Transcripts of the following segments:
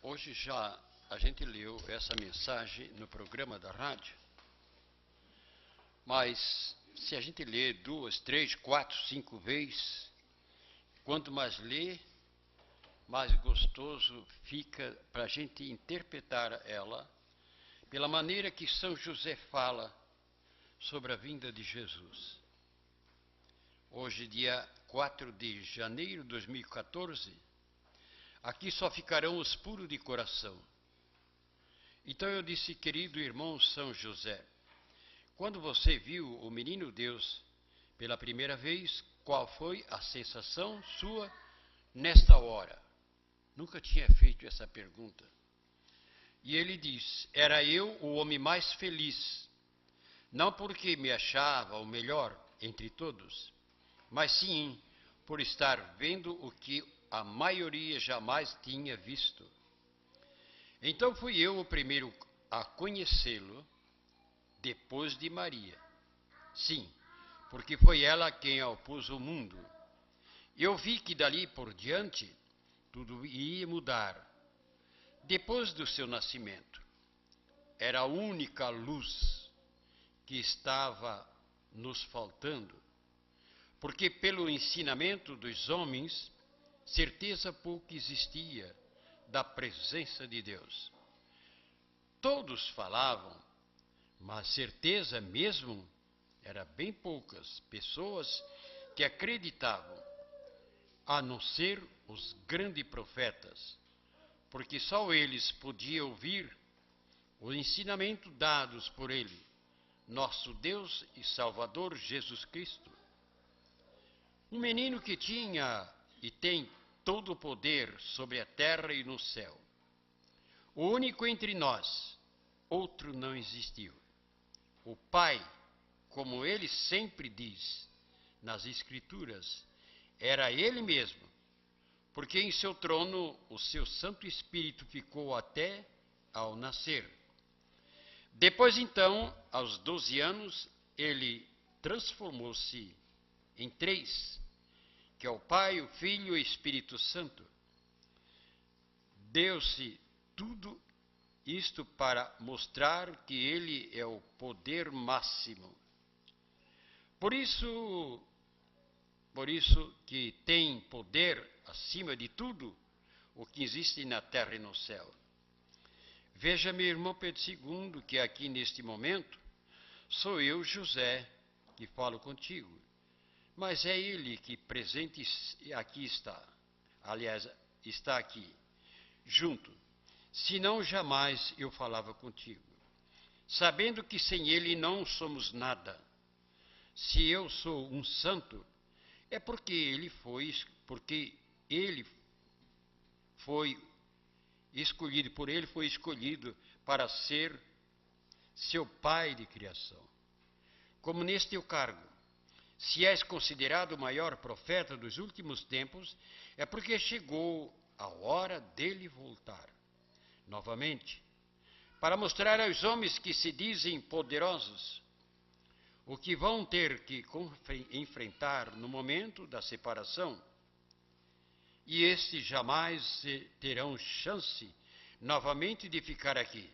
Hoje já a gente leu essa mensagem no programa da rádio, mas se a gente lê 2, 3, 4, 5 vezes, quanto mais lê, mais gostoso fica para a gente interpretar ela pela maneira que São José fala sobre a vinda de Jesus. Hoje, dia 4 de janeiro de 2014, aqui só ficarão os puros de coração. Então eu disse, querido irmão São José, quando você viu o menino Deus pela primeira vez, qual foi a sensação sua nesta hora? Nunca tinha feito essa pergunta. E ele diz, era eu o homem mais feliz, não porque me achava o melhor entre todos, mas sim por estar vendo o que a maioria jamais tinha visto. Então fui eu o primeiro a conhecê-lo, depois de Maria. Sim, porque foi ela quem o pôs ao mundo. Eu vi que dali por diante tudo ia mudar. Depois do seu nascimento, era a única luz que estava nos faltando, porque pelo ensinamento dos homens, certeza pouco existia da presença de Deus. Todos falavam, mas certeza mesmo era bem poucas pessoas que acreditavam, a não ser os grandes profetas, porque só eles podiam ouvir o ensinamento dados por ele, nosso Deus e Salvador Jesus Cristo. Um menino que tinha e tem todo o poder sobre a terra e no céu. O único entre nós, outro não existiu. O Pai, como ele sempre diz nas Escrituras, era ele mesmo, porque em seu trono o seu Santo Espírito ficou até ao nascer. Depois então, aos 12 anos, ele transformou-se em três, que é o Pai, o Filho e o Espírito Santo. Deu-se tudo isto para mostrar que ele é o poder máximo. Por isso que tem poder acima de tudo o que existe na terra e no céu. Veja, meu irmão Pedro II, que aqui neste momento sou eu, José, que falo contigo. Mas é ele que presente aqui está. Aliás, está aqui, junto. Senão jamais eu falava contigo. Sabendo que sem ele não somos nada. Se eu sou um santo, é porque ele foi escolhido, por ele foi escolhido para ser seu pai de criação. Como neste teu cargo, se és considerado o maior profeta dos últimos tempos, é porque chegou a hora dele voltar novamente, para mostrar aos homens que se dizem poderosos o que vão ter que enfrentar no momento da separação, e estes jamais terão chance novamente de ficar aqui.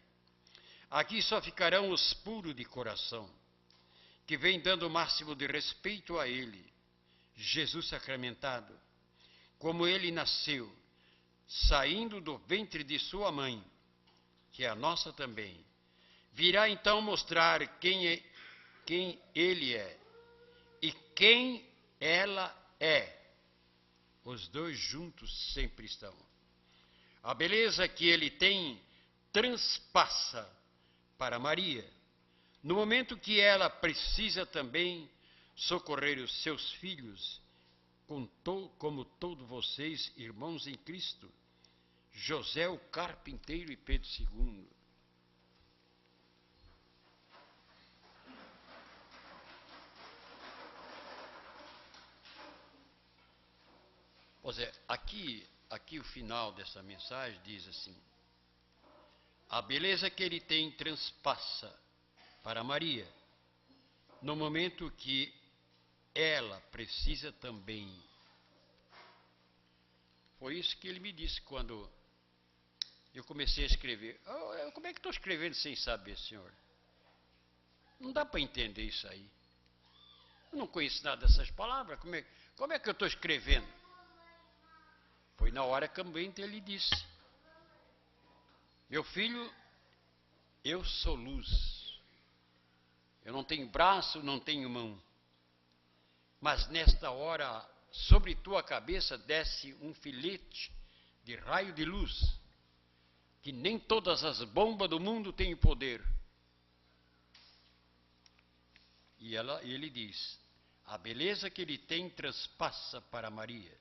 Aqui só ficarão os puros de coração, que vem dando o máximo de respeito a ele, Jesus sacramentado, como ele nasceu, saindo do ventre de sua mãe, que é a nossa também. Virá então mostrar quem ele é e quem ela é. Os dois juntos sempre estão. A beleza que ele tem transpassa para Maria, no momento que ela precisa também socorrer os seus filhos, como todos vocês, irmãos em Cristo, José o carpinteiro e Pedro II. Pois é, aqui o final dessa mensagem diz assim: a beleza que ele tem transpassa para Maria, no momento que ela precisa também. Foi isso que ele me disse quando eu comecei a escrever. Como é que estou escrevendo sem saber, senhor? Não dá para entender isso aí. Eu não conheço nada dessas palavras. Como é que eu estou escrevendo? Foi na hora que ele disse: meu filho, eu sou luz. Eu não tenho braço, não tenho mão. Mas nesta hora, sobre tua cabeça desce um filete de raio de luz, que nem todas as bombas do mundo têm poder. E ele diz: a beleza que ele tem transpassa para Maria.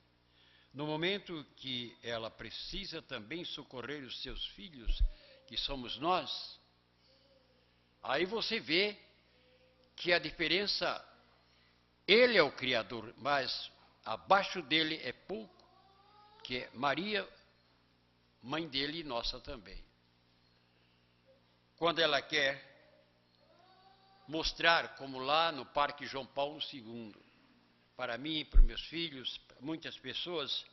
No momento que ela precisa também socorrer os seus filhos, que somos nós, aí você vê que a diferença, ele é o Criador, mas abaixo dele é pouco, que é Maria, mãe dele e nossa também. Quando ela quer mostrar, como lá no Parque João Paulo II, para mim e para os meus filhos, para muitas pessoas,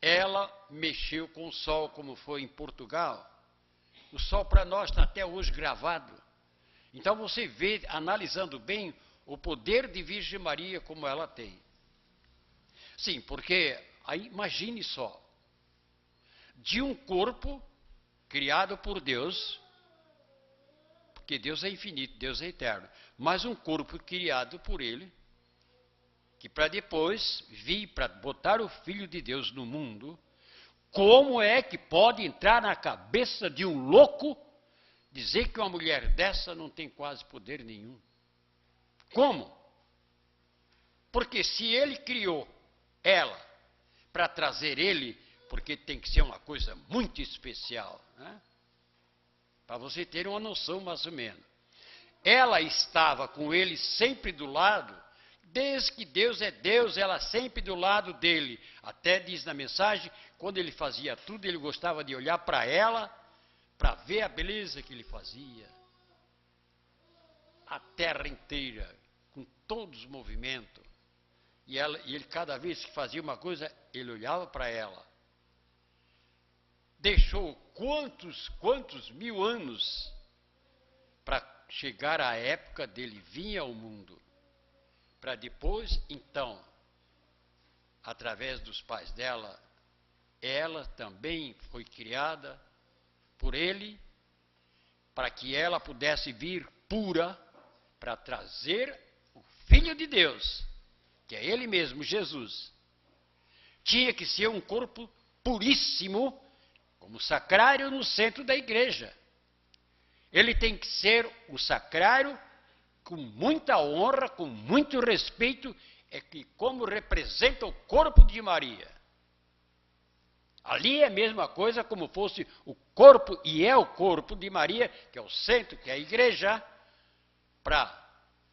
ela mexeu com o sol, como foi em Portugal. O sol para nós está até hoje gravado. Então você vê, analisando bem, o poder de Virgem Maria como ela tem. Sim, porque aí imagine só, de um corpo criado por Deus, porque Deus é infinito, Deus é eterno, mas um corpo criado por Ele, que para depois vir para botar o Filho de Deus no mundo, como é que pode entrar na cabeça de um louco dizer que uma mulher dessa não tem quase poder nenhum? Como? Porque se ele criou ela para trazer ele, porque tem que ser uma coisa muito especial, né? Para você ter uma noção mais ou menos. Ela estava com ele sempre do lado, desde que Deus é Deus, ela sempre do lado dele. Até diz na mensagem, quando ele fazia tudo, ele gostava de olhar para ela, para ver a beleza que ele fazia. A terra inteira, com todos os movimentos. E ele, cada vez que fazia uma coisa, ele olhava para ela. Deixou quantos mil anos para chegar à época dele vir ao mundo. Para depois, então, através dos pais dela, ela também foi criada por ele, para que ela pudesse vir pura, para trazer o Filho de Deus, que é ele mesmo, Jesus. Tinha que ser um corpo puríssimo, como sacrário no centro da igreja. Ele tem que ser o sacrário com muita honra, com muito respeito, é que como representa o corpo de Maria. Ali é a mesma coisa como fosse o corpo, e é o corpo de Maria, que é o centro, que é a igreja, para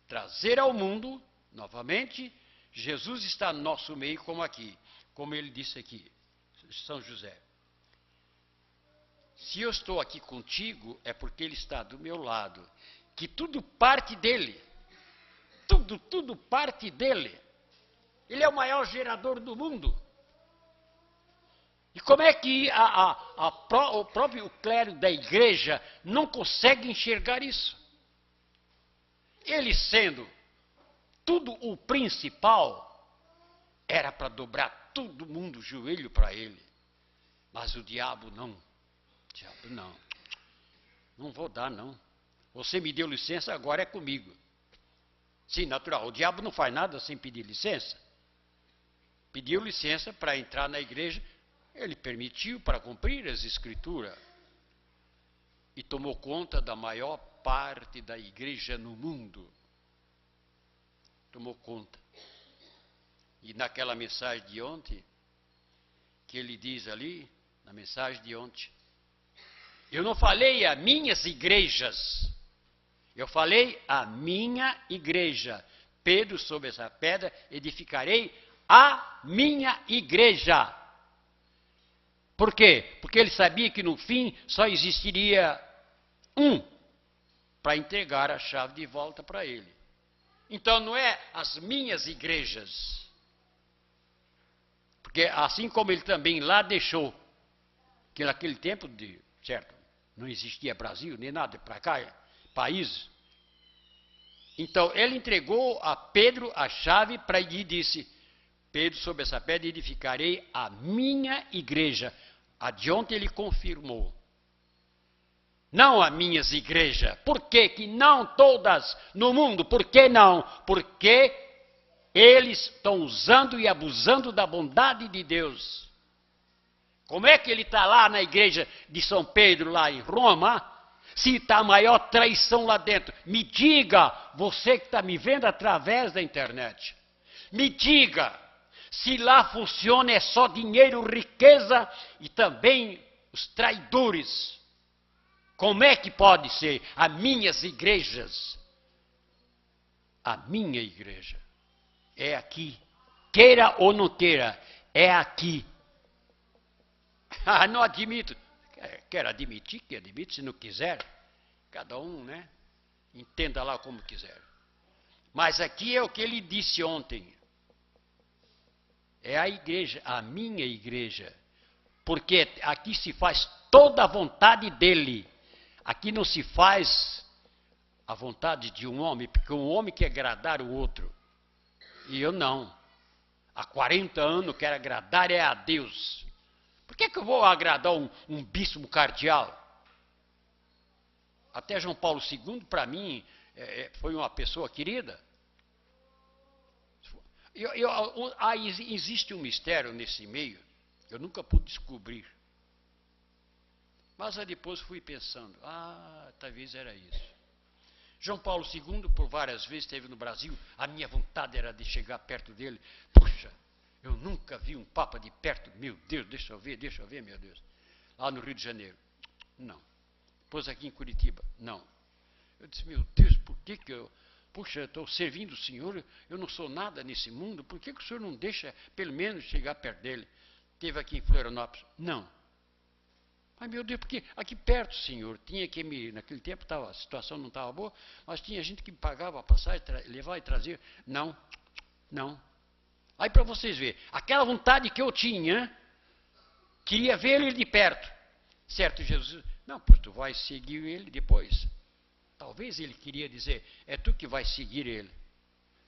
trazer ao mundo, novamente, Jesus está no nosso meio como aqui, como ele disse aqui, São José. Se eu estou aqui contigo, é porque ele está do meu lado, que tudo parte dele, tudo parte dele. Ele é o maior gerador do mundo. E como é que o próprio clero da igreja não consegue enxergar isso? Ele sendo tudo o principal, era para dobrar todo mundo o joelho para ele. Mas o diabo não. Diabo não. Não vou dar, não. Você me deu licença, agora é comigo. Sim, natural. O diabo não faz nada sem pedir licença. Pediu licença para entrar na igreja, ele permitiu para cumprir as escrituras. E tomou conta da maior parte da igreja no mundo. Tomou conta. E naquela mensagem de ontem, que ele diz ali, na mensagem de ontem, eu não falei a minhas igrejas, eu falei a minha igreja. Pedro, sobre essa pedra, edificarei a minha igreja. Por quê? Porque ele sabia que no fim só existiria um para entregar a chave de volta para ele. Então não é as minhas igrejas. Porque assim como ele também lá deixou que naquele tempo, certo, não existia Brasil, nem nada para cá, país. Então, ele entregou a Pedro a chave para ele e disse, Pedro, sobre essa pedra edificarei a minha igreja. Adiante ele confirmou. Não as minhas igrejas. Por que que não todas no mundo? Por que não? Porque eles estão usando e abusando da bondade de Deus. Como é que ele está lá na igreja de São Pedro, lá em Roma, se está a maior traição lá dentro? Me diga, você que está me vendo através da internet, me diga, se lá funciona é só dinheiro, riqueza e também os traidores. Como é que pode ser as minhas igrejas? A minha igreja é aqui. Queira ou não queira, é aqui. Ah, não admito. Quer admitir, que admite, se não quiser. Cada um, né? Entenda lá como quiser. Mas aqui é o que ele disse ontem. É a igreja, a minha igreja. Porque aqui se faz toda a vontade dele. Aqui não se faz a vontade de um homem, porque um homem quer agradar o outro. E eu não. Há 40 anos quero agradar é a Deus. Por que eu vou agradar um bispo cardeal? Até João Paulo II, para mim, foi uma pessoa querida. Existe um mistério nesse meio, eu nunca pude descobrir. Mas depois fui pensando, talvez era isso. João Paulo II, por várias vezes, esteve no Brasil, a minha vontade era de chegar perto dele. Puxa, eu nunca vi um Papa de perto, meu Deus, deixa eu ver, meu Deus. Lá no Rio de Janeiro, não. Depois aqui em Curitiba, não. Eu disse, meu Deus, por que eu... Puxa, eu estou servindo o Senhor, eu não sou nada nesse mundo, por que o Senhor não deixa, pelo menos, chegar perto dele? Teve aqui em Florianópolis, não. Ai, meu Deus, porque aqui perto, Senhor, tinha que me... Naquele tempo a situação não estava boa, mas tinha gente que me pagava a passagem, levar e trazer. Não, não. Aí para vocês verem, aquela vontade que eu tinha, queria ver ele de perto. Certo, Jesus, não, pois tu vais seguir ele depois. Talvez ele queria dizer, é tu que vais seguir ele.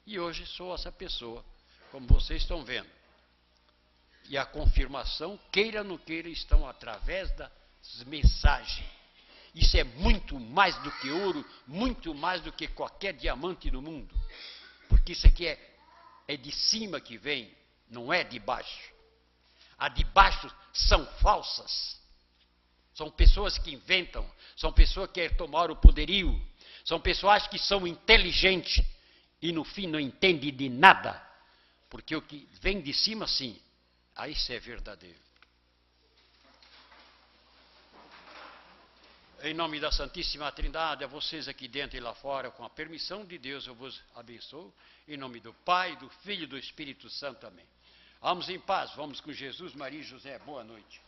E hoje sou essa pessoa, como vocês estão vendo. E a confirmação, queira ou não queira, estão através das mensagens. Isso é muito mais do que ouro, muito mais do que qualquer diamante no mundo. Porque isso aqui é de cima que vem, não é de baixo. A de baixo são falsas. São pessoas que inventam, são pessoas que querem tomar o poderio, são pessoas que são inteligentes e no fim não entendem de nada. Porque o que vem de cima, sim, aí isso é verdadeiro. Em nome da Santíssima Trindade, a vocês aqui dentro e lá fora, com a permissão de Deus, eu vos abençoo. Em nome do Pai, do Filho e do Espírito Santo. Amém. Vamos em paz, vamos com Jesus, Maria e José. Boa noite.